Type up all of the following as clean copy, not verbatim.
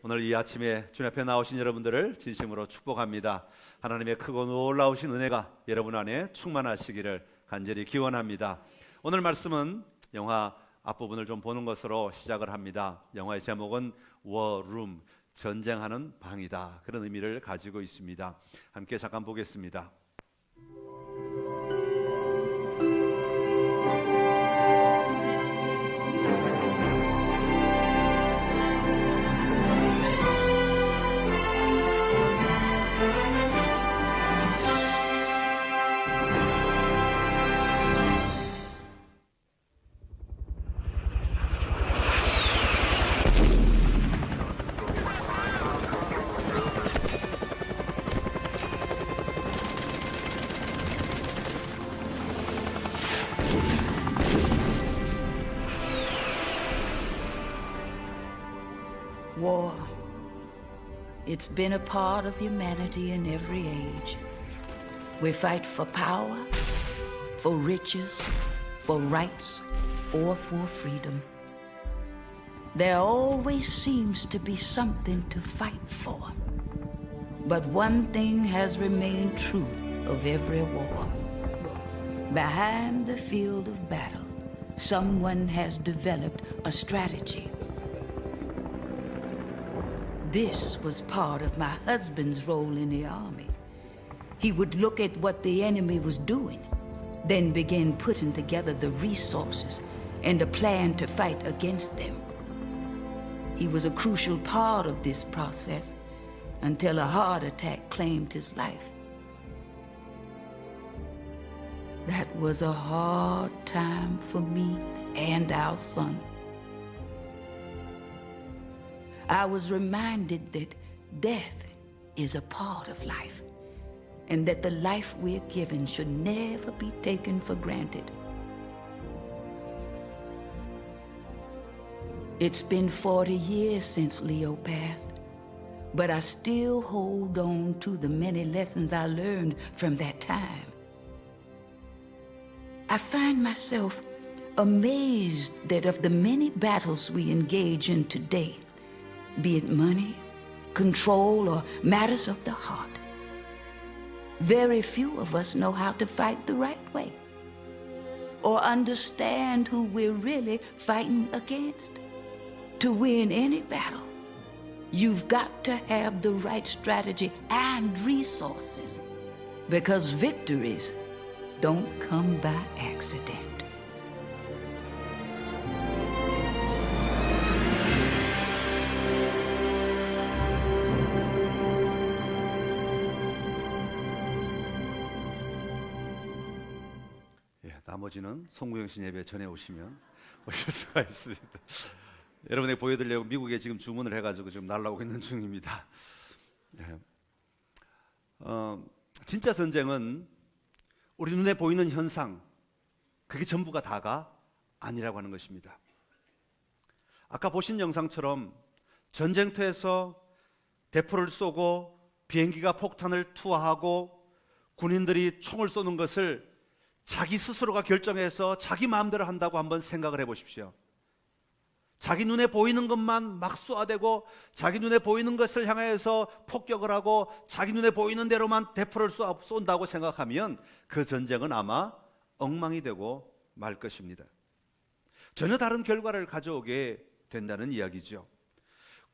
오늘 이 아침에 주님 앞에 나오신 여러분들을 진심으로 축복합니다. 하나님의 크고 놀라우신 은혜가 여러분 안에 충만하시기를 간절히 기원합니다. 오늘 말씀은 영화 앞부분을 좀 보는 것으로 시작을 합니다. 영화의 제목은 워룸, 전쟁하는 방이다, 그런 의미를 가지고 있습니다. 함께 잠깐 보겠습니다. War. It's been a part of humanity in every age. We fight for power, for riches, for rights, or for freedom. There always seems to be something to fight for. But one thing has remained true of every war. Behind the field of battle, someone has developed a strategy. This was part of my husband's role in the army. He would look at what the enemy was doing, then begin putting together the resources and a plan to fight against them. He was a crucial part of this process until a heart attack claimed his life. That was a hard time for me and our son. I was reminded that death is a part of life, and that the life we're given should never be taken for granted. It's been 40 years since Leo passed, but I still hold on to the many lessons I learned from that time. I find myself amazed that of the many battles we engage in today, be it money, control, or matters of the heart, very few of us know how to fight the right way or understand who we're really fighting against. To win any battle, you've got to have the right strategy and resources, because victories don't come by accident. 나머지는 송구영신 예배 전에 오시면 오실 수가 있습니다. 여러분에게 보여드리려고 미국에 지금 주문을 해가지고 지금 날라오고 있는 중입니다. 진짜 전쟁은 우리 눈에 보이는 현상, 그게 전부가 다가 아니라고 하는 것입니다. 아까 보신 영상처럼 전쟁터에서 대포를 쏘고 비행기가 폭탄을 투하하고 군인들이 총을 쏘는 것을 자기 스스로가 결정해서 자기 마음대로 한다고 한번 생각을 해보십시오. 자기 눈에 보이는 것만 막 쏘아대고 자기 눈에 보이는 것을 향해서 폭격을 하고 자기 눈에 보이는 대로만 대포를 쏜다고 생각하면 그 전쟁은 아마 엉망이 되고 말 것입니다. 전혀 다른 결과를 가져오게 된다는 이야기죠.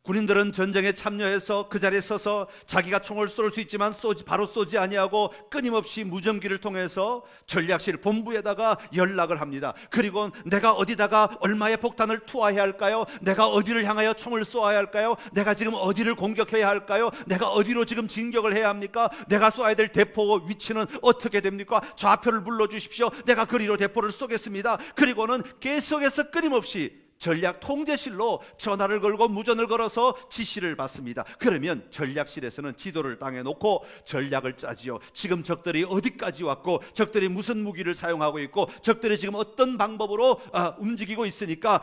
군인들은 전쟁에 참여해서 그 자리에 서서 자기가 총을 쏠 수 있지만 바로 쏘지 아니하고 끊임없이 무전기를 통해서 전략실 본부에다가 연락을 합니다. 그리고 내가 어디다가 얼마의 폭탄을 투하해야 할까요? 내가 어디를 향하여 총을 쏘아야 할까요? 내가 지금 어디를 공격해야 할까요? 내가 어디로 지금 진격을 해야 합니까? 내가 쏘아야 될 대포 위치는 어떻게 됩니까? 좌표를 불러주십시오. 내가 그리로 대포를 쏘겠습니다. 그리고는 계속해서 끊임없이 전략 통제실로 전화를 걸고 무전을 걸어서 지시를 받습니다. 그러면 전략실에서는 지도를 땅에 놓고 전략을 짜지요. 지금 적들이 어디까지 왔고 적들이 무슨 무기를 사용하고 있고 적들이 지금 어떤 방법으로 움직이고 있으니까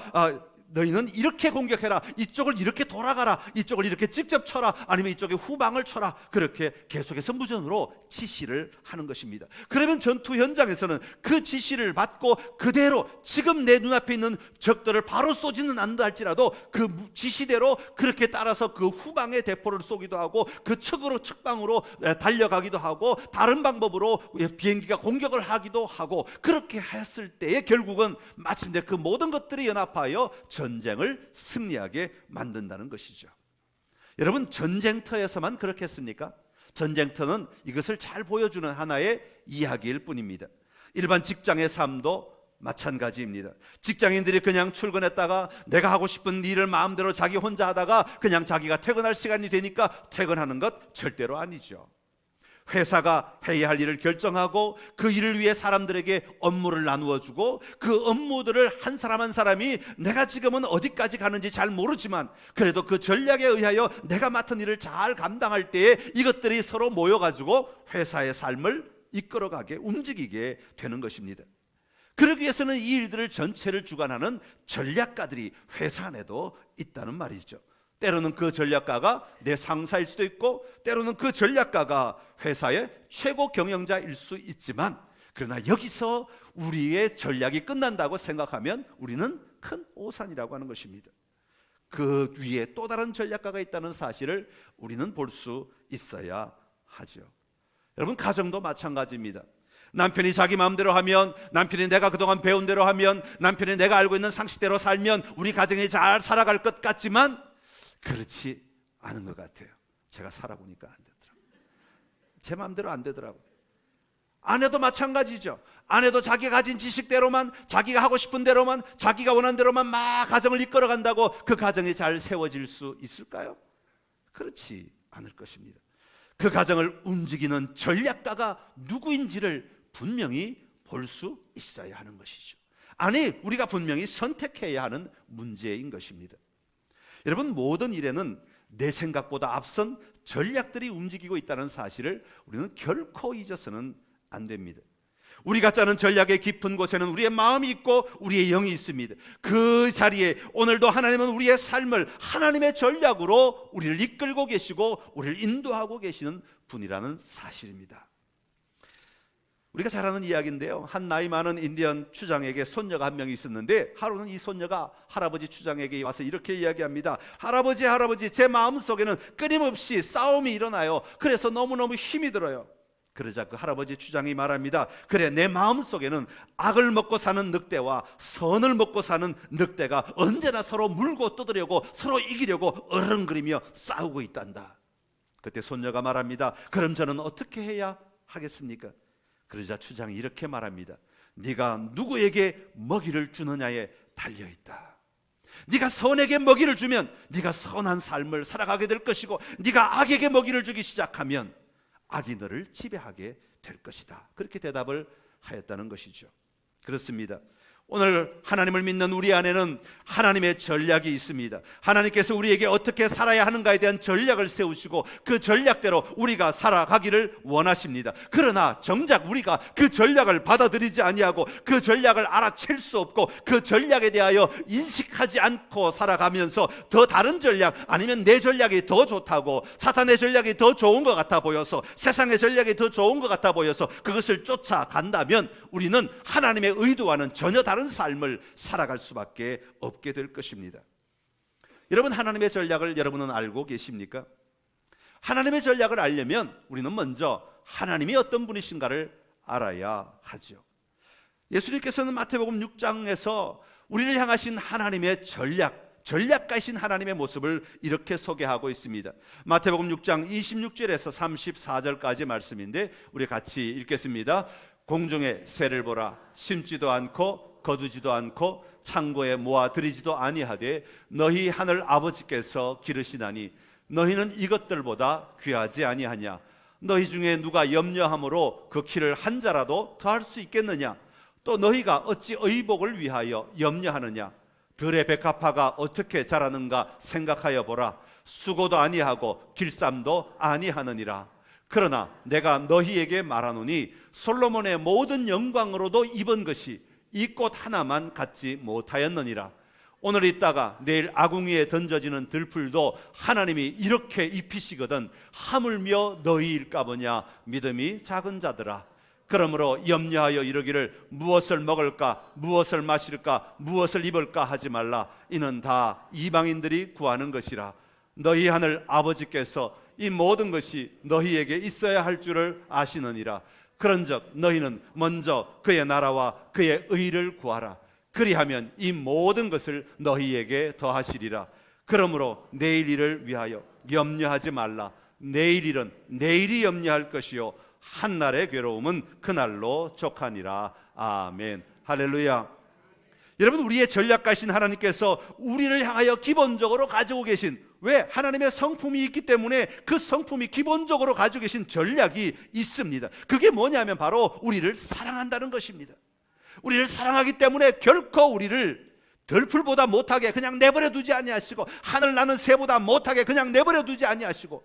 너희는 이렇게 공격해라, 이쪽을 이렇게 돌아가라, 이쪽을 이렇게 직접 쳐라, 아니면 이쪽에 후방을 쳐라, 그렇게 계속해서 무전으로 지시를 하는 것입니다. 그러면 전투 현장에서는 그 지시를 받고 그대로 지금 내 눈앞에 있는 적들을 바로 쏘지는 않는다 할지라도 그 지시대로 그렇게 따라서 그 후방에 대포를 쏘기도 하고 그 측방으로 달려가기도 하고 다른 방법으로 비행기가 공격을 하기도 하고, 그렇게 했을 때에 결국은 마침내 그 모든 것들이 연합하여 전쟁을 승리하게 만든다는 것이죠. 여러분, 전쟁터에서만 그렇겠습니까? 전쟁터는 이것을 잘 보여주는 하나의 이야기일 뿐입니다. 일반 직장의 삶도 마찬가지입니다. 직장인들이 그냥 출근했다가 내가 하고 싶은 일을 마음대로 자기 혼자 하다가 그냥 자기가 퇴근할 시간이 되니까 퇴근하는 것 절대로 아니죠. 회사가 해야 할 일을 결정하고 그 일을 위해 사람들에게 업무를 나누어 주고, 그 업무들을 한 사람 한 사람이 내가 지금은 어디까지 가는지 잘 모르지만 그래도 그 전략에 의하여 내가 맡은 일을 잘 감당할 때에 이것들이 서로 모여가지고 회사의 삶을 이끌어가게, 움직이게 되는 것입니다. 그러기 위해서는 이 일들을 전체를 주관하는 전략가들이 회사 안에도 있다는 말이죠. 때로는 그 전략가가 내 상사일 수도 있고, 때로는 그 전략가가 회사의 최고 경영자일 수 있지만, 그러나 여기서 우리의 전략이 끝난다고 생각하면 우리는 큰 오산이라고 하는 것입니다. 그 위에 또 다른 전략가가 있다는 사실을 우리는 볼 수 있어야 하죠. 여러분, 가정도 마찬가지입니다. 남편이 자기 마음대로 하면, 남편이 내가 그동안 배운 대로 하면, 남편이 내가 알고 있는 상식대로 살면 우리 가정이 잘 살아갈 것 같지만 그렇지 않은 것 같아요. 제가 살아보니까 안 되더라고요. 제 마음대로 안 되더라고요. 아내도 마찬가지죠. 아내도 자기가 가진 지식대로만, 자기가 하고 싶은 대로만, 자기가 원하는 대로만 막 가정을 이끌어간다고 그 가정이 잘 세워질 수 있을까요? 그렇지 않을 것입니다. 그 가정을 움직이는 전략가가 누구인지를 분명히 볼 수 있어야 하는 것이죠. 아니, 우리가 분명히 선택해야 하는 문제인 것입니다. 여러분, 모든 일에는 내 생각보다 앞선 전략들이 움직이고 있다는 사실을 우리는 결코 잊어서는 안 됩니다. 우리가 짜는 전략의 깊은 곳에는 우리의 마음이 있고 우리의 영이 있습니다. 그 자리에 오늘도 하나님은 우리의 삶을 하나님의 전략으로 우리를 이끌고 계시고 우리를 인도하고 계시는 분이라는 사실입니다. 우리가 잘 아는 이야기인데요, 한 나이 많은 인디언 추장에게 손녀가 한 명이 있었는데, 하루는 이 손녀가 할아버지 추장에게 와서 이렇게 이야기합니다. 할아버지, 할아버지, 제 마음속에는 끊임없이 싸움이 일어나요. 그래서 너무너무 힘이 들어요. 그러자 그 할아버지 추장이 말합니다. 그래, 내 마음속에는 악을 먹고 사는 늑대와 선을 먹고 사는 늑대가 언제나 서로 물고 뜯으려고, 서로 이기려고 어른거리며 싸우고 있단다. 그때 손녀가 말합니다. 그럼 저는 어떻게 해야 하겠습니까? 그러자 추장이 이렇게 말합니다. 네가 누구에게 먹이를 주느냐에 달려있다. 네가 선에게 먹이를 주면 네가 선한 삶을 살아가게 될 것이고, 네가 악에게 먹이를 주기 시작하면 악이 너를 지배하게 될 것이다. 그렇게 대답을 하였다는 것이죠. 그렇습니다. 오늘 하나님을 믿는 우리 안에는 하나님의 전략이 있습니다. 하나님께서 우리에게 어떻게 살아야 하는가에 대한 전략을 세우시고 그 전략대로 우리가 살아가기를 원하십니다. 그러나 정작 우리가 그 전략을 받아들이지 아니하고 그 전략을 알아챌 수 없고 그 전략에 대하여 인식하지 않고 살아가면서 더 다른 전략, 아니면 내 전략이 더 좋다고, 사탄의 전략이 더 좋은 것 같아 보여서, 세상의 전략이 더 좋은 것 같아 보여서 그것을 쫓아간다면 우리는 하나님의 의도와는 전혀 다른 삶을 살아갈 수밖에 없게 될 것입니다. 여러분, 하나님의 전략을 여러분은 알고 계십니까? 하나님의 전략을 알려면 우리는 먼저 하나님이 어떤 분이신가를 알아야 하죠. 예수님께서는 마태복음 6장에서 우리를 향하신 하나님의 전략가이신 하나님의 모습을 이렇게 소개하고 있습니다. 마태복음 6장 26절에서 34절까지 말씀인데 우리 같이 읽겠습니다. 공중의 새를 보라. 심지도 않고 거두지도 않고 창고에 모아들이지도 아니하되 너희 하늘 아버지께서 기르시나니 너희는 이것들보다 귀하지 아니하냐? 너희 중에 누가 염려함으로 그 키를 한 자라도 더할 수 있겠느냐? 또 너희가 어찌 의복을 위하여 염려하느냐? 들의 백합화가 어떻게 자라는가 생각하여 보라. 수고도 아니하고 길쌈도 아니하느니라. 그러나 내가 너희에게 말하노니 솔로몬의 모든 영광으로도 입은 것이 이 꽃 하나만 갖지 못하였느니라. 오늘 있다가 내일 아궁이에 던져지는 들풀도 하나님이 이렇게 입히시거든 하물며 너희일까 보냐 믿음이 작은 자들아. 그러므로 염려하여 이르기를 무엇을 먹을까 무엇을 마실까 무엇을 입을까 하지 말라. 이는 다 이방인들이 구하는 것이라. 너희 하늘 아버지께서 이 모든 것이 너희에게 있어야 할 줄을 아시느니라. 그런즉 너희는 먼저 그의 나라와 그의 의를 구하라. 그리하면 이 모든 것을 너희에게 더하시리라. 그러므로 내일 일을 위하여 염려하지 말라. 내일 일은 내일이 염려할 것이요 한날의 괴로움은 그날로 족하니라. 아멘. 할렐루야. 여러분, 우리의 전략가신 하나님께서 우리를 향하여 기본적으로 가지고 계신, 왜? 하나님의 성품이 있기 때문에 그 성품이 기본적으로 가지고 계신 전략이 있습니다. 그게 뭐냐면 바로 우리를 사랑한다는 것입니다. 우리를 사랑하기 때문에 결코 우리를 들풀보다 못하게 그냥 내버려 두지 아니하시고, 하늘 나는 새보다 못하게 그냥 내버려 두지 아니하시고,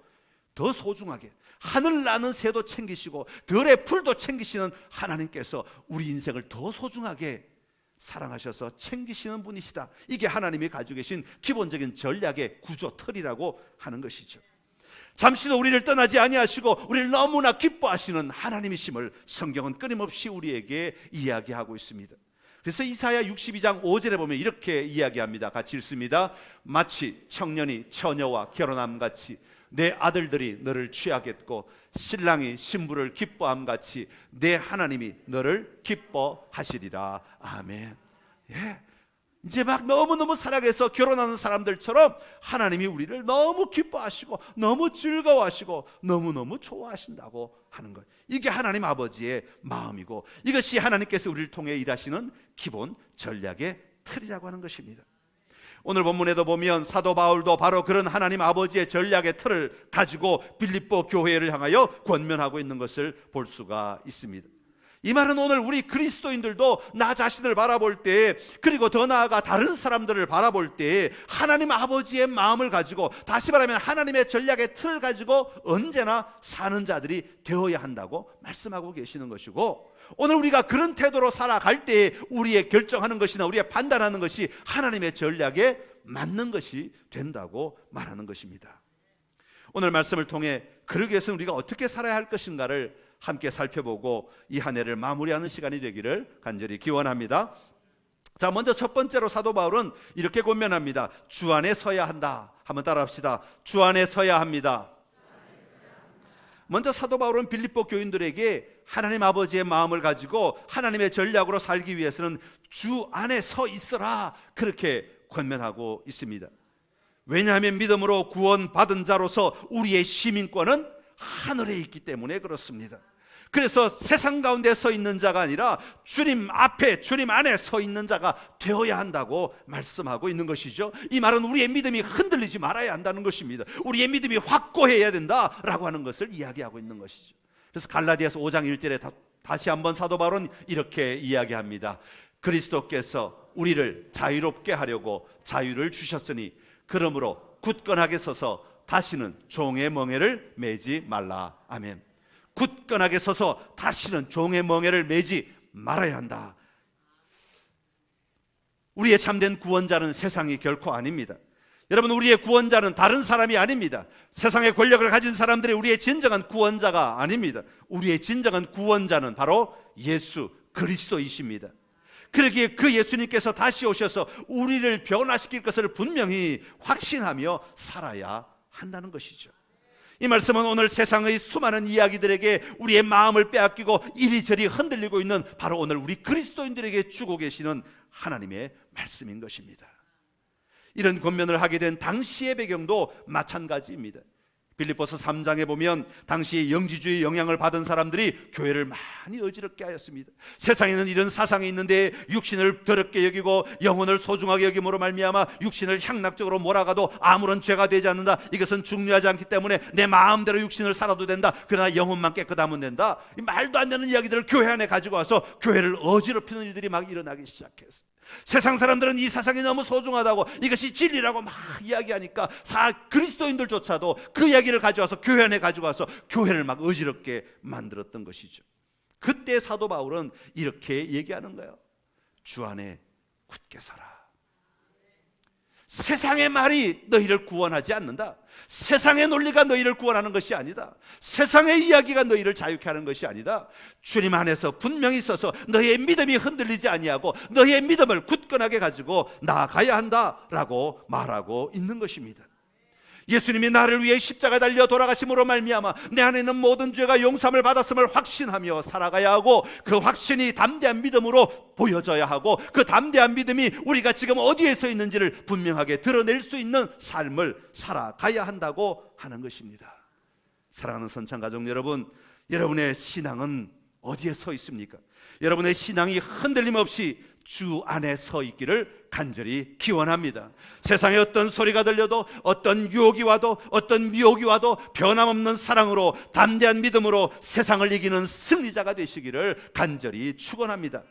더 소중하게 하늘 나는 새도 챙기시고 들의 풀도 챙기시는 하나님께서 우리 인생을 더 소중하게 사랑하셔서 챙기시는 분이시다. 이게 하나님이 가지고 계신 기본적인 전략의 구조 틀이라고 하는 것이죠. 잠시도 우리를 떠나지 아니하시고 우리를 너무나 기뻐하시는 하나님이심을 성경은 끊임없이 우리에게 이야기하고 있습니다. 그래서 이사야 62장 5절에 보면 이렇게 이야기합니다. 같이 읽습니다. 마치 청년이 처녀와 결혼함같이 내 아들들이 너를 취하겠고 신랑이 신부를 기뻐함같이 내 하나님이 너를 기뻐하시리라. 아멘. 예. 이제 막 너무너무 사랑해서 결혼하는 사람들처럼 하나님이 우리를 너무 기뻐하시고 너무 즐거워하시고 너무너무 좋아하신다고 하는 것. 이게 하나님 아버지의 마음이고 이것이 하나님께서 우리를 통해 일하시는 기본 전략의 틀이라고 하는 것입니다. 오늘 본문에도 보면 사도 바울도 바로 그런 하나님 아버지의 전략의 틀을 가지고 빌립보 교회를 향하여 권면하고 있는 것을 볼 수가 있습니다. 이 말은 오늘 우리 그리스도인들도 나 자신을 바라볼 때, 그리고 더 나아가 다른 사람들을 바라볼 때 하나님 아버지의 마음을 가지고, 다시 말하면 하나님의 전략의 틀을 가지고 언제나 사는 자들이 되어야 한다고 말씀하고 계시는 것이고, 오늘 우리가 그런 태도로 살아갈 때 우리의 결정하는 것이나 우리의 판단하는 것이 하나님의 전략에 맞는 것이 된다고 말하는 것입니다. 오늘 말씀을 통해 그러기 위해서는 우리가 어떻게 살아야 할 것인가를 함께 살펴보고 이 한 해를 마무리하는 시간이 되기를 간절히 기원합니다. 자, 먼저 첫 번째로 사도 바울은 이렇게 권면합니다. 주 안에 서야 한다. 한번 따라합시다. 주 안에 서야 합니다. 먼저 사도 바울은 빌립보 교인들에게 하나님 아버지의 마음을 가지고 하나님의 전략으로 살기 위해서는 주 안에 서 있어라, 그렇게 권면하고 있습니다. 왜냐하면 믿음으로 구원받은 자로서 우리의 시민권은 하늘에 있기 때문에 그렇습니다. 그래서 세상 가운데 서 있는 자가 아니라 주님 앞에, 주님 안에 서 있는 자가 되어야 한다고 말씀하고 있는 것이죠. 이 말은 우리의 믿음이 흔들리지 말아야 한다는 것입니다. 우리의 믿음이 확고해야 된다라고 하는 것을 이야기하고 있는 것이죠. 그래서 갈라디아서 5장 1절에 다시 한번 사도 바울은 이렇게 이야기합니다. 그리스도께서 우리를 자유롭게 하려고 자유를 주셨으니 그러므로 굳건하게 서서 다시는 종의 멍에를 매지 말라. 아멘. 굳건하게 서서 다시는 종의 멍에를 매지 말아야 한다. 우리의 참된 구원자는 세상이 결코 아닙니다. 여러분, 우리의 구원자는 다른 사람이 아닙니다. 세상의 권력을 가진 사람들이 우리의 진정한 구원자가 아닙니다. 우리의 진정한 구원자는 바로 예수 그리스도이십니다. 그러기에 그 예수님께서 다시 오셔서 우리를 변화시킬 것을 분명히 확신하며 살아야 한다는 것이죠. 이 말씀은 오늘 세상의 수많은 이야기들에게 우리의 마음을 빼앗기고 이리저리 흔들리고 있는 바로 오늘 우리 그리스도인들에게 주고 계시는 하나님의 말씀인 것입니다. 이런 권면을 하게 된 당시의 배경도 마찬가지입니다. 빌립보서 3장에 보면 당시 영지주의 영향을 받은 사람들이 교회를 많이 어지럽게 하였습니다. 세상에는 이런 사상이 있는데 육신을 더럽게 여기고 영혼을 소중하게 여김으로 말미암아 육신을 향락적으로 몰아가도 아무런 죄가 되지 않는다. 이것은 중요하지 않기 때문에 내 마음대로 육신을 살아도 된다. 그러나 영혼만 깨끗하면 된다. 이 말도 안 되는 이야기들을 교회 안에 가지고 와서 교회를 어지럽히는 일들이 막 일어나기 시작했어요. 세상 사람들은 이 사상이 너무 소중하다고, 이것이 진리라고 막 이야기하니까 그리스도인들조차도 그 이야기를 가져와서 교회 안에 가져와서 교회를 막 어지럽게 만들었던 것이죠. 그때 사도 바울은 이렇게 얘기하는 거예요. 주 안에 굳게 서라. 세상의 말이 너희를 구원하지 않는다. 세상의 논리가 너희를 구원하는 것이 아니다. 세상의 이야기가 너희를 자유케 하는 것이 아니다. 주님 안에서 분명히 서서 너희의 믿음이 흔들리지 아니하고 너희의 믿음을 굳건하게 가지고 나아가야 한다라고 말하고 있는 것입니다. 예수님이 나를 위해 십자가 달려 돌아가심으로 말미암아 내 안에 있는 모든 죄가 용서함을 받았음을 확신하며 살아가야 하고, 그 확신이 담대한 믿음으로 보여져야 하고, 그 담대한 믿음이 우리가 지금 어디에 서 있는지를 분명하게 드러낼 수 있는 삶을 살아가야 한다고 하는 것입니다. 사랑하는 선창가족 여러분, 여러분의 신앙은 어디에 서 있습니까? 여러분의 신앙이 흔들림 없이 주 안에 서 있기를 간절히 기원합니다. 세상에 어떤 소리가 들려도, 어떤 유혹이 와도, 어떤 미혹이 와도 변함없는 사랑으로, 담대한 믿음으로 세상을 이기는 승리자가 되시기를 간절히 축원합니다.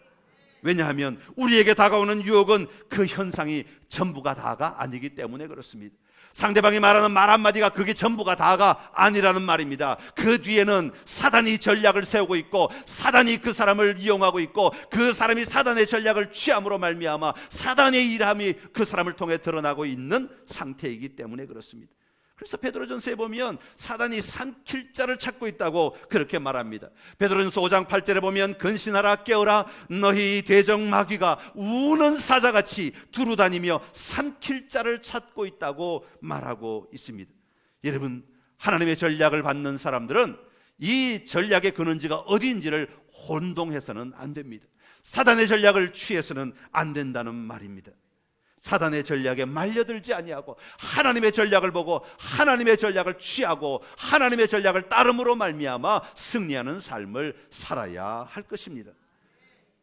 왜냐하면 우리에게 다가오는 유혹은 그 현상이 전부가 다가 아니기 때문에 그렇습니다. 상대방이 말하는 말 한마디가 그게 전부가 다가 아니라는 말입니다. 그 뒤에는 사단이 전략을 세우고 있고, 사단이 그 사람을 이용하고 있고, 그 사람이 사단의 전략을 취함으로 말미암아 사단의 일함이 그 사람을 통해 드러나고 있는 상태이기 때문에 그렇습니다. 그래서 베드로전서에 보면 사단이 삼킬 자를 찾고 있다고 그렇게 말합니다. 베드로전서 5장 8절에 보면 근신하라 깨어라 너희 대적 마귀가 우는 사자같이 두루다니며 삼킬 자를 찾고 있다고 말하고 있습니다. 여러분, 하나님의 전략을 받는 사람들은 이 전략의 근원지가 어디인지를 혼동해서는 안 됩니다. 사단의 전략을 취해서는 안 된다는 말입니다. 사단의 전략에 말려들지 아니하고 하나님의 전략을 보고 하나님의 전략을 취하고 하나님의 전략을 따름으로 말미암아 승리하는 삶을 살아야 할 것입니다.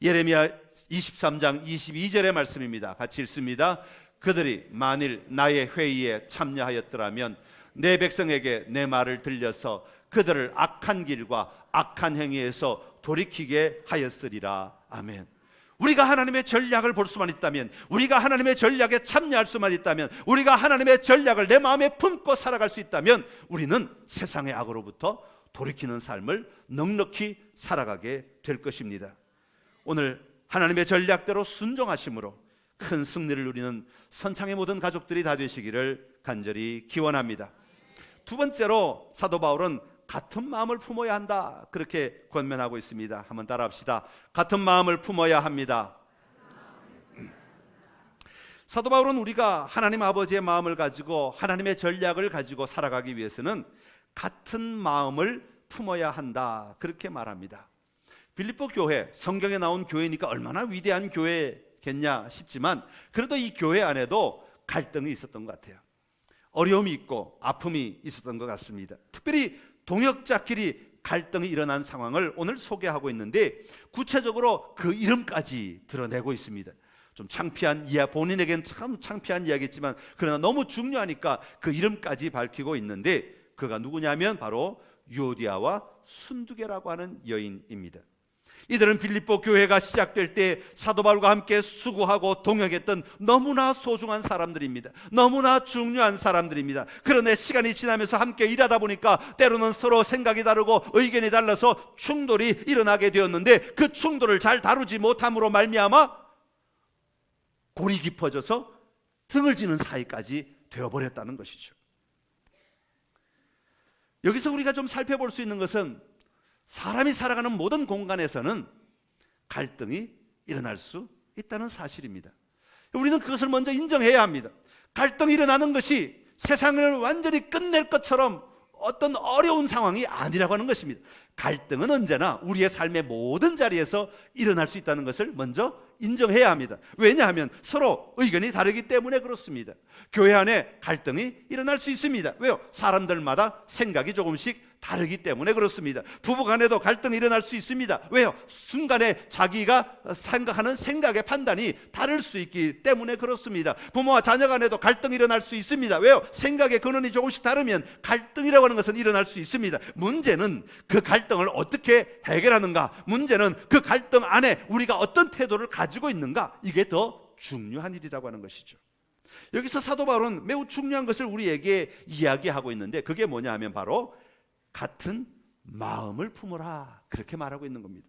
예레미야 23장 22절의 말씀입니다. 같이 읽습니다. 그들이 만일 나의 회의에 참여하였더라면 내 백성에게 내 말을 들려서 그들을 악한 길과 악한 행위에서 돌이키게 하였으리라. 아멘. 우리가 하나님의 전략을 볼 수만 있다면, 우리가 하나님의 전략에 참여할 수만 있다면, 우리가 하나님의 전략을 내 마음에 품고 살아갈 수 있다면 우리는 세상의 악으로부터 돌이키는 삶을 넉넉히 살아가게 될 것입니다. 오늘 하나님의 전략대로 순종하심으로 큰 승리를 누리는 선창의 모든 가족들이 다 되시기를 간절히 기원합니다. 두 번째로 사도 바울은 같은 마음을 품어야 한다, 그렇게 권면하고 있습니다. 한번 따라합시다. 같은 마음을 품어야 합니다. 사도 바울은 우리가 하나님 아버지의 마음을 가지고 하나님의 전략을 가지고 살아가기 위해서는 같은 마음을 품어야 한다, 그렇게 말합니다. 빌립보 교회, 성경에 나온 교회니까 얼마나 위대한 교회겠냐 싶지만, 그래도 이 교회 안에도 갈등이 있었던 것 같아요. 어려움이 있고 아픔이 있었던 것 같습니다. 특별히 동역자끼리 갈등이 일어난 상황을 오늘 소개하고 있는데, 구체적으로 그 이름까지 드러내고 있습니다. 좀 창피한 이야기, 본인에겐 참 창피한 이야기겠지만 그러나 너무 중요하니까 그 이름까지 밝히고 있는데, 그가 누구냐면 바로 유오디아와 순두계라고 하는 여인입니다. 이들은 빌립보 교회가 시작될 때 사도 바울과 함께 수고하고 동역했던 너무나 소중한 사람들입니다. 너무나 중요한 사람들입니다. 그런데 시간이 지나면서 함께 일하다 보니까 때로는 서로 생각이 다르고 의견이 달라서 충돌이 일어나게 되었는데, 그 충돌을 잘 다루지 못함으로 말미암아 골이 깊어져서 등을 지는 사이까지 되어버렸다는 것이죠. 여기서 우리가 좀 살펴볼 수 있는 것은, 사람이 살아가는 모든 공간에서는 갈등이 일어날 수 있다는 사실입니다. 우리는 그것을 먼저 인정해야 합니다. 갈등이 일어나는 것이 세상을 완전히 끝낼 것처럼 어떤 어려운 상황이 아니라고 하는 것입니다. 갈등은 언제나 우리의 삶의 모든 자리에서 일어날 수 있다는 것을 먼저 인정해야 합니다. 왜냐하면 서로 의견이 다르기 때문에 그렇습니다. 교회 안에 갈등이 일어날 수 있습니다. 왜요? 사람들마다 생각이 조금씩 다르기 때문에 그렇습니다. 부부간에도 갈등이 일어날 수 있습니다. 왜요? 순간에 자기가 생각하는 생각의 판단이 다를 수 있기 때문에 그렇습니다. 부모와 자녀 간에도 갈등이 일어날 수 있습니다. 왜요? 생각의 근원이 조금씩 다르면 갈등이라고 하는 것은 일어날 수 있습니다. 문제는 그 갈등을 어떻게 해결하는가, 문제는 그 갈등 안에 우리가 어떤 태도를 가지고 있는가, 이게 더 중요한 일이라고 하는 것이죠. 여기서 사도 바울은 매우 중요한 것을 우리에게 이야기하고 있는데, 그게 뭐냐 하면 바로 같은 마음을 품어라, 그렇게 말하고 있는 겁니다.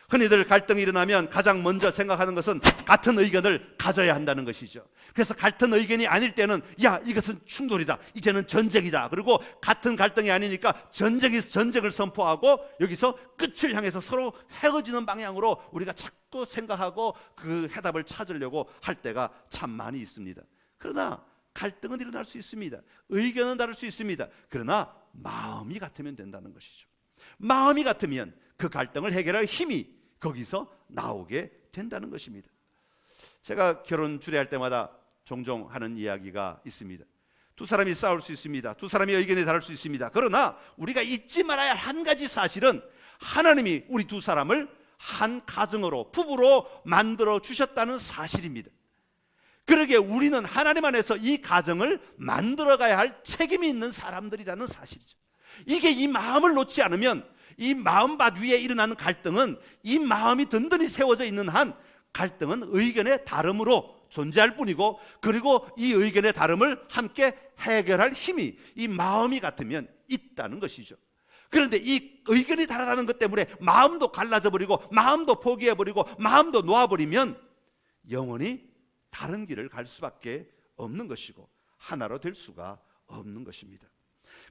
흔히들 갈등이 일어나면 가장 먼저 생각하는 것은 같은 의견을 가져야 한다는 것이죠. 그래서 같은 의견이 아닐 때는 야, 이것은 충돌이다, 이제는 전쟁이다, 그리고 같은 갈등이 아니니까 전쟁을 선포하고 여기서 끝을 향해서 서로 헤어지는 방향으로 우리가 자꾸 생각하고 그 해답을 찾으려고 할 때가 참 많이 있습니다. 그러나 갈등은 일어날 수 있습니다. 의견은 다를 수 있습니다. 그러나 마음이 같으면 된다는 것이죠. 마음이 같으면 그 갈등을 해결할 힘이 거기서 나오게 된다는 것입니다. 제가 결혼 주례할 때마다 종종 하는 이야기가 있습니다. 두 사람이 싸울 수 있습니다. 두 사람의 의견이 다를 수 있습니다. 그러나 우리가 잊지 말아야 할 한 가지 사실은 하나님이 우리 두 사람을 한 가정으로, 부부로 만들어 주셨다는 사실입니다. 그러기에 우리는 하나님 안에서 이 가정을 만들어가야 할 책임이 있는 사람들이라는 사실이죠. 이게 이 마음을 놓지 않으면 이 마음밭 위에 일어나는 갈등은 이 마음이 든든히 세워져 있는 한 갈등은 의견의 다름으로 존재할 뿐이고, 그리고 이 의견의 다름을 함께 해결할 힘이 이 마음이 같으면 있다는 것이죠. 그런데 이 의견이 다르다는 것 때문에 마음도 갈라져 버리고 마음도 포기해 버리고 마음도 놓아버리면 영원히 다른 길을 갈 수밖에 없는 것이고 하나로 될 수가 없는 것입니다.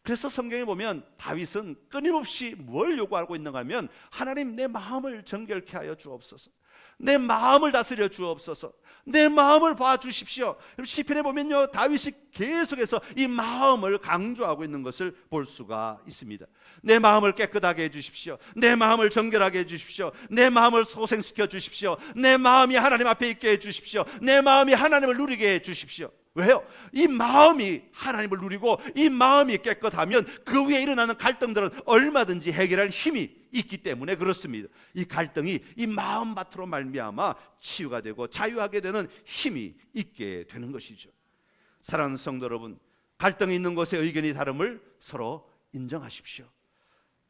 그래서 성경에 보면 다윗은 끊임없이 뭘 요구하고 있는가 하면 하나님, 내 마음을 정결케 하여 주옵소서, 내 마음을 다스려 주옵소서, 내 마음을 봐주십시오. 시편에 보면요, 다윗이 계속해서 이 마음을 강조하고 있는 것을 볼 수가 있습니다. 내 마음을 깨끗하게 해주십시오, 내 마음을 정결하게 해주십시오, 내 마음을 소생시켜 주십시오, 내 마음이 하나님 앞에 있게 해주십시오, 내 마음이 하나님을 누리게 해주십시오. 왜요? 이 마음이 하나님을 누리고 이 마음이 깨끗하면 그 위에 일어나는 갈등들은 얼마든지 해결할 힘이 있기 때문에 그렇습니다. 이 갈등이 이 마음밭으로 말미암아 치유가 되고 자유하게 되는 힘이 있게 되는 것이죠. 사랑하는 성도 여러분, 갈등이 있는 곳에 의견이 다름을 서로 인정하십시오.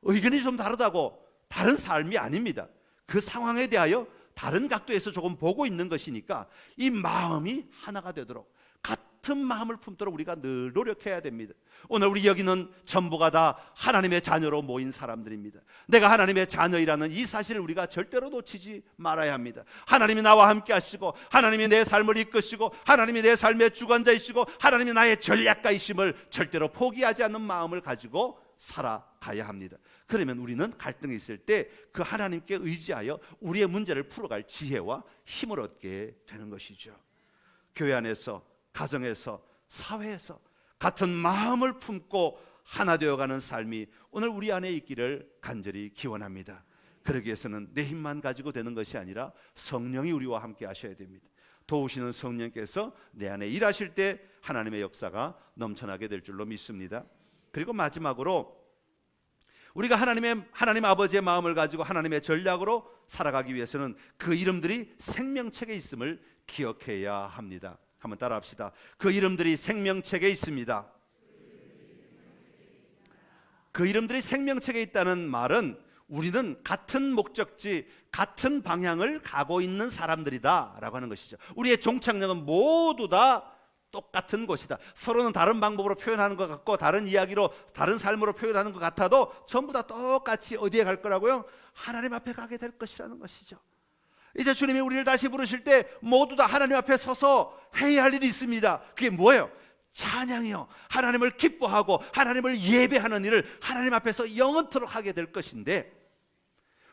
의견이 좀 다르다고 다른 삶이 아닙니다. 그 상황에 대하여 다른 각도에서 조금 보고 있는 것이니까 이 마음이 하나가 되도록, 같은 마음을 품도록 우리가 늘 노력해야 됩니다. 오늘 우리 여기는 전부가 다 하나님의 자녀로 모인 사람들입니다. 내가 하나님의 자녀이라는 이 사실을 우리가 절대로 놓치지 말아야 합니다. 하나님이 나와 함께 하시고 하나님이 내 삶을 이끄시고 하나님이 내 삶의 주관자이시고 하나님이 나의 전략가이심을 절대로 포기하지 않는 마음을 가지고 살아가야 합니다. 그러면 우리는 갈등이 있을 때 그 하나님께 의지하여 우리의 문제를 풀어갈 지혜와 힘을 얻게 되는 것이죠. 교회 안에서, 가정에서, 사회에서 같은 마음을 품고 하나 되어가는 삶이 오늘 우리 안에 있기를 간절히 기원합니다. 그러기 위해서는 내 힘만 가지고 되는 것이 아니라 성령이 우리와 함께 하셔야 됩니다. 도우시는 성령께서 내 안에 일하실 때 하나님의 역사가 넘쳐나게 될 줄로 믿습니다. 그리고 마지막으로 우리가 하나님 아버지의 마음을 가지고 하나님의 전략으로 살아가기 위해서는 그 이름들이 생명책에 있음을 기억해야 합니다. 한번 따라합시다. 그 이름들이 생명책에 있습니다. 그 이름들이 생명책에 있다는 말은 우리는 같은 목적지, 같은 방향을 가고 있는 사람들이다 라고 하는 것이죠. 우리의 종착역은 모두 다 똑같은 곳이다. 서로는 다른 방법으로 표현하는 것 같고 다른 이야기로, 다른 삶으로 표현하는 것 같아도 전부 다 똑같이 어디에 갈 거라고요? 하나님 앞에 가게 될 것이라는 것이죠. 이제 주님이 우리를 다시 부르실 때 모두 다 하나님 앞에 서서 해야 할 일이 있습니다. 그게 뭐예요? 찬양이요. 하나님을 기뻐하고 하나님을 예배하는 일을 하나님 앞에서 영원토록 하게 될 것인데,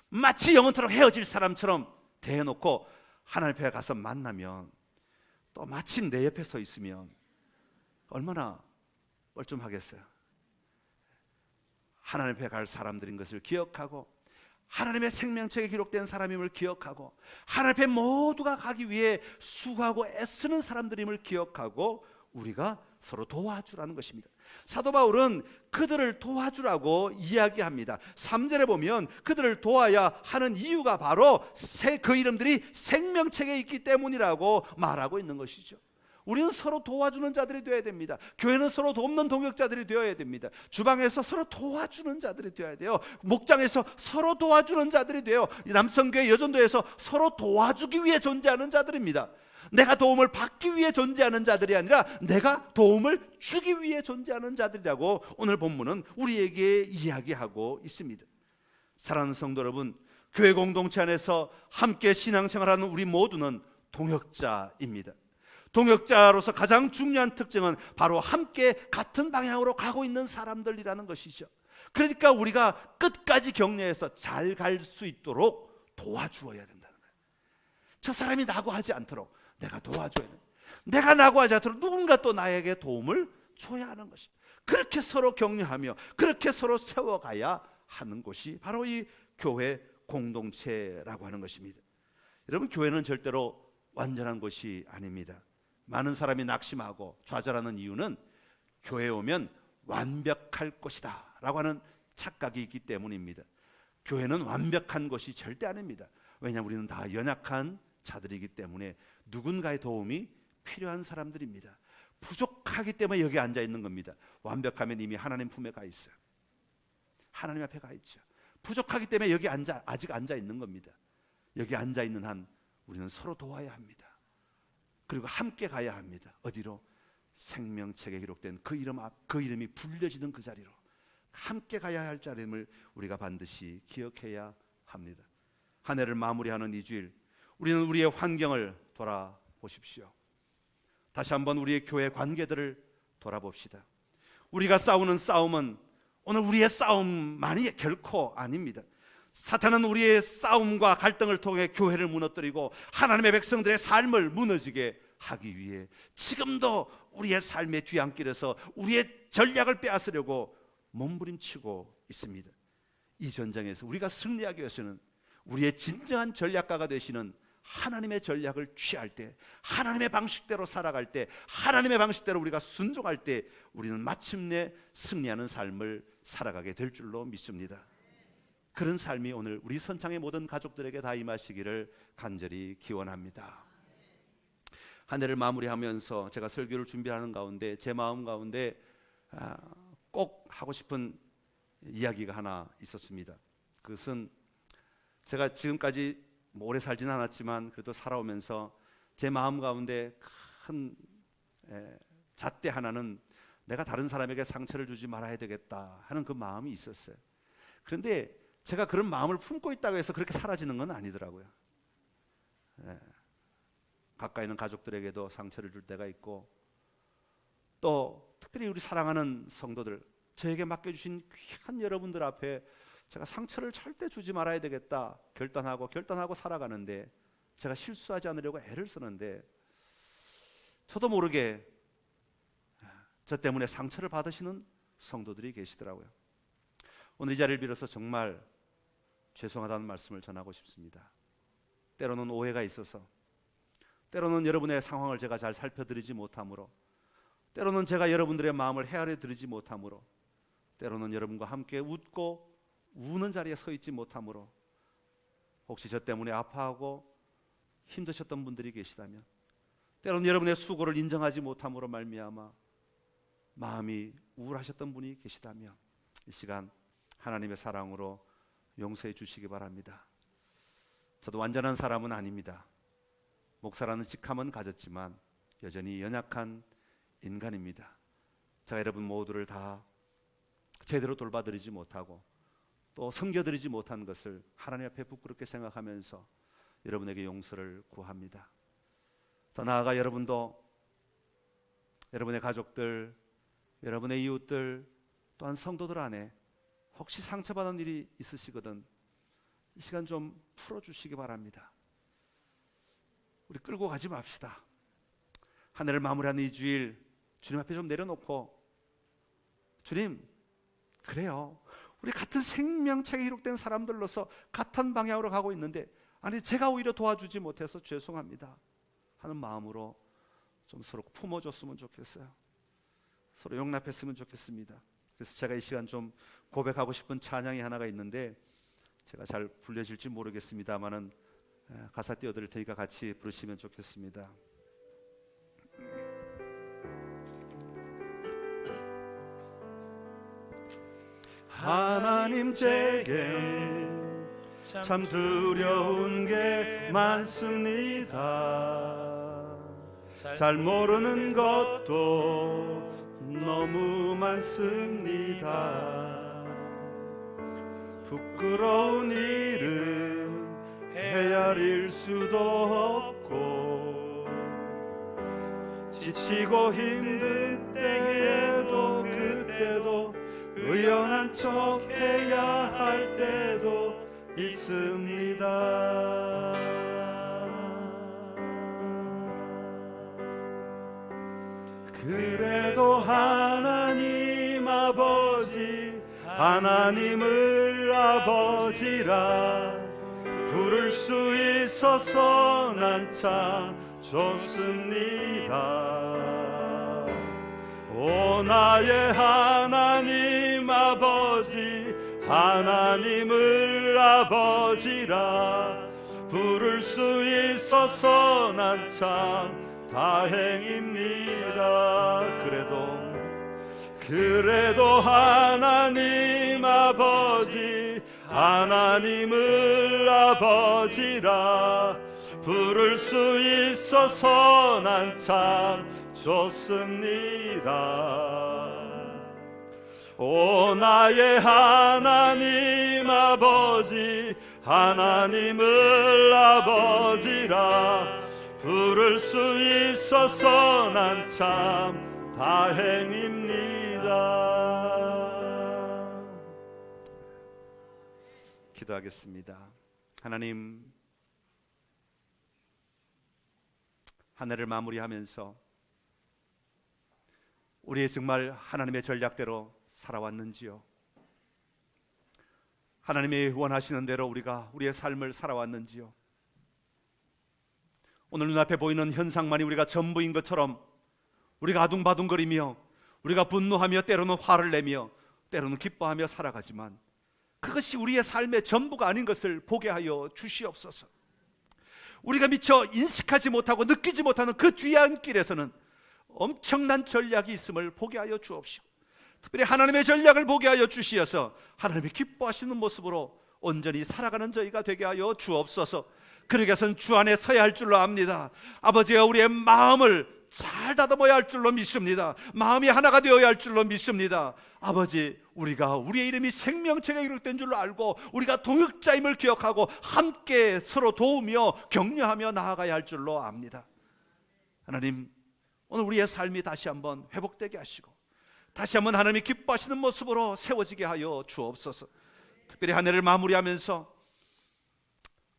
마치 영원토록 헤어질 사람처럼 대해놓고 하나님 앞에 가서 만나면 또 마침 내 옆에 서 있으면 얼마나 뻘쭘하겠어요. 하나님 앞에 갈 사람들인 것을 기억하고 하나님의 생명책에 기록된 사람임을 기억하고 하나님 앞에 모두가 가기 위해 수고하고 애쓰는 사람들임을 기억하고 우리가 서로 도와주라는 것입니다. 사도 바울은 그들을 도와주라고 이야기합니다. 3절에 보면 그들을 도와야 하는 이유가 바로 그 이름들이 생명책에 있기 때문이라고 말하고 있는 것이죠. 우리는 서로 도와주는 자들이 되어야 됩니다. 교회는 서로 돕는 동역자들이 되어야 됩니다. 주방에서 서로 도와주는 자들이 되어야 돼요. 목장에서 서로 도와주는 자들이 돼요. 남성교회, 여전도에서 서로 도와주기 위해 존재하는 자들입니다. 내가 도움을 받기 위해 존재하는 자들이 아니라 내가 도움을 주기 위해 존재하는 자들이라고 오늘 본문은 우리에게 이야기하고 있습니다. 사랑하는 성도 여러분, 교회 공동체 안에서 함께 신앙생활하는 우리 모두는 동역자입니다. 동역자로서 가장 중요한 특징은 바로 함께 같은 방향으로 가고 있는 사람들이라는 것이죠. 그러니까 우리가 끝까지 격려해서 잘 갈 수 있도록 도와주어야 된다는 거예요. 저 사람이 나고 하지 않도록 내가 도와줘야 돼. 내가 나고 하지 않도록 누군가 또 나에게 도움을 줘야 하는 것이죠. 그렇게 서로 격려하며 그렇게 서로 세워가야 하는 곳이 바로 이 교회 공동체라고 하는 것입니다. 여러분, 교회는 절대로 완전한 곳이 아닙니다. 많은 사람이 낙심하고 좌절하는 이유는 교회에 오면 완벽할 것이다 라고 하는 착각이 있기 때문입니다. 교회는 완벽한 것이 절대 아닙니다. 왜냐하면 우리는 다 연약한 자들이기 때문에 누군가의 도움이 필요한 사람들입니다. 부족하기 때문에 여기 앉아 있는 겁니다. 완벽하면 이미 하나님 품에 가 있어요. 하나님 앞에 가 있죠. 부족하기 때문에 여기 아직 앉아 있는 겁니다. 여기 앉아 있는 한 우리는 서로 도와야 합니다. 그리고 함께 가야 합니다. 어디로? 생명책에 기록된 그 이름이 불려지는 그 자리로 함께 가야 할 자리임을 우리가 반드시 기억해야 합니다. 한 해를 마무리하는 이 주일, 우리는 우리의 환경을 돌아보십시오. 다시 한번 우리의 교회 관계들을 돌아봅시다. 우리가 싸우는 싸움은 오늘 우리의 싸움만이 결코 아닙니다. 사탄은 우리의 싸움과 갈등을 통해 교회를 무너뜨리고 하나님의 백성들의 삶을 무너지게 하기 위해 지금도 우리의 삶의 뒤안길에서 우리의 전략을 빼앗으려고 몸부림치고 있습니다. 이 전쟁에서 우리가 승리하기 위해서는 우리의 진정한 전략가가 되시는 하나님의 전략을 취할 때, 하나님의 방식대로 살아갈 때, 하나님의 방식대로 우리가 순종할 때 우리는 마침내 승리하는 삶을 살아가게 될 줄로 믿습니다. 그런 삶이 오늘 우리 선창의 모든 가족들에게 다 임하시기를 간절히 기원합니다. 한 해를 마무리하면서 제가 설교를 준비하는 가운데 제 마음 가운데 꼭 하고 싶은 이야기가 하나 있었습니다. 그것은 제가 지금까지 오래 살지는 않았지만 그래도 살아오면서 제 마음 가운데 큰 잣대 하나는 내가 다른 사람에게 상처를 주지 말아야 되겠다 하는 그 마음이 있었어요. 그런데 제가 그런 마음을 품고 있다고 해서 그렇게 사라지는 건 아니더라고요. 가까이 있는 가족들에게도 상처를 줄 때가 있고, 또 특별히 우리 사랑하는 성도들, 저에게 맡겨주신 귀한 여러분들 앞에 제가 상처를 절대 주지 말아야 되겠다 결단하고 살아가는데, 제가 실수하지 않으려고 애를 쓰는데 저도 모르게 저 때문에 상처를 받으시는 성도들이 계시더라고요. 오늘 이 자리를 빌어서 정말 죄송하다는 말씀을 전하고 싶습니다. 때로는 오해가 있어서, 때로는 여러분의 상황을 제가 잘 살펴드리지 못함으로, 때로는 제가 여러분들의 마음을 헤아려 드리지 못함으로, 때로는 여러분과 함께 웃고 우는 자리에 서 있지 못함으로, 혹시 저 때문에 아파하고 힘드셨던 분들이 계시다면, 때로는 여러분의 수고를 인정하지 못함으로 말미암아 마음이 우울하셨던 분이 계시다면 이 시간 하나님의 사랑으로 용서해 주시기 바랍니다. 저도 완전한 사람은 아닙니다. 목사라는 직함은 가졌지만 여전히 연약한 인간입니다. 제가 여러분 모두를 다 제대로 돌봐드리지 못하고 또 섬겨드리지 못한 것을 하나님 앞에 부끄럽게 생각하면서 여러분에게 용서를 구합니다. 더 나아가 여러분도 여러분의 가족들, 여러분의 이웃들, 또한 성도들 안에 혹시 상처받은 일이 있으시거든 이 시간 좀 풀어주시기 바랍니다. 우리 끌고 가지 맙시다. 한 해를 마무리하는 이 주일 주님 앞에 좀 내려놓고, 주님, 그래요, 우리 같은 생명책에 기록된 사람들로서 같은 방향으로 가고 있는데 아니 제가 오히려 도와주지 못해서 죄송합니다 하는 마음으로 좀 서로 품어줬으면 좋겠어요. 서로 용납했으면 좋겠습니다. 그래서 제가 이 시간 좀 고백하고 싶은 찬양이 하나가 있는데 제가 잘 불려질지 모르겠습니다만은 가사 띄워드릴 테니까 같이 부르시면 좋겠습니다. 하나님 제게 참 두려운 게 많습니다. 잘 모르는 것도 너무 많습니다. 부끄러운 일은 헤아릴 수도 없고 지치고 힘든 때에도 그때도 의연한 척 해야 할 때도 있습니다. 그래도 하나님 아버지, 하나님을 아버지라 부를 수 있어서 난 참 좋습니다. 오 나의 하나님 아버지, 하나님을 아버지라 부를 수 있어서 난 참 다행입니다. 그래도 하나님 아버지, 하나님을 아버지라 부를 수 있어서 난 참 좋습니다. 오 나의 하나님 아버지, 하나님을 아버지라 부를 수 있어서 난 참 다행입니다. 기도하겠습니다. 하나님, 한 해를 마무리하면서 우리의 정말 하나님의 전략대로 살아왔는지요? 하나님이 원하시는 대로 우리가 우리의 삶을 살아왔는지요? 오늘 눈앞에 보이는 현상만이 우리가 전부인 것처럼 우리가 아둥바둥거리며 우리가 분노하며 때로는 화를 내며 때로는 기뻐하며 살아가지만 그것이 우리의 삶의 전부가 아닌 것을 보게 하여 주시옵소서. 우리가 미처 인식하지 못하고 느끼지 못하는 그 뒤안 길에서는 엄청난 전략이 있음을 보게 하여 주옵시고, 특별히 하나님의 전략을 보게 하여 주시어서 하나님이 기뻐하시는 모습으로 온전히 살아가는 저희가 되게 하여 주옵소서. 그러기 위해서는 주 안에 서야 할 줄로 압니다. 아버지가 우리의 마음을 잘 다듬어야 할 줄로 믿습니다. 마음이 하나가 되어야 할 줄로 믿습니다. 아버지, 우리가 우리의 이름이 생명책에 기록된 줄로 알고 우리가 동역자임을 기억하고 함께 서로 도우며 격려하며 나아가야 할 줄로 압니다. 하나님, 오늘 우리의 삶이 다시 한번 회복되게 하시고 다시 한번 하나님이 기뻐하시는 모습으로 세워지게 하여 주옵소서. 특별히 한 해를 마무리하면서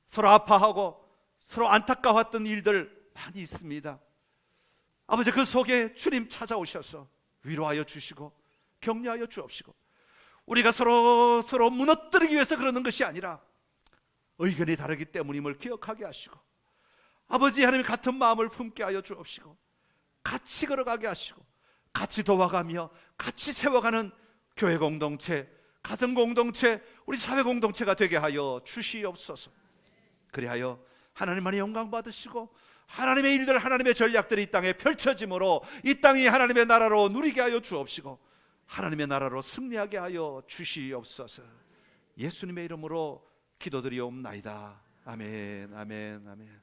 서로 아파하고 서로 안타까웠던 일들 많이 있습니다. 아버지, 그 속에 주님 찾아오셔서 위로하여 주시고 격려하여 주옵시고, 우리가 서로 무너뜨리기 위해서 그러는 것이 아니라 의견이 다르기 때문임을 기억하게 하시고, 아버지 하나님 같은 마음을 품게 하여 주옵시고 같이 걸어가게 하시고 같이 도와가며 같이 세워가는 교회 공동체, 가정 공동체, 우리 사회 공동체가 되게 하여 주시옵소서. 그리하여 하나님만의 영광 받으시고 하나님의 일들, 하나님의 전략들이 이 땅에 펼쳐짐으로 이 땅이 하나님의 나라로 누리게 하여 주옵시고 하나님의 나라로 승리하게 하여 주시옵소서. 예수님의 이름으로 기도드리옵나이다. 아멘, 아멘, 아멘.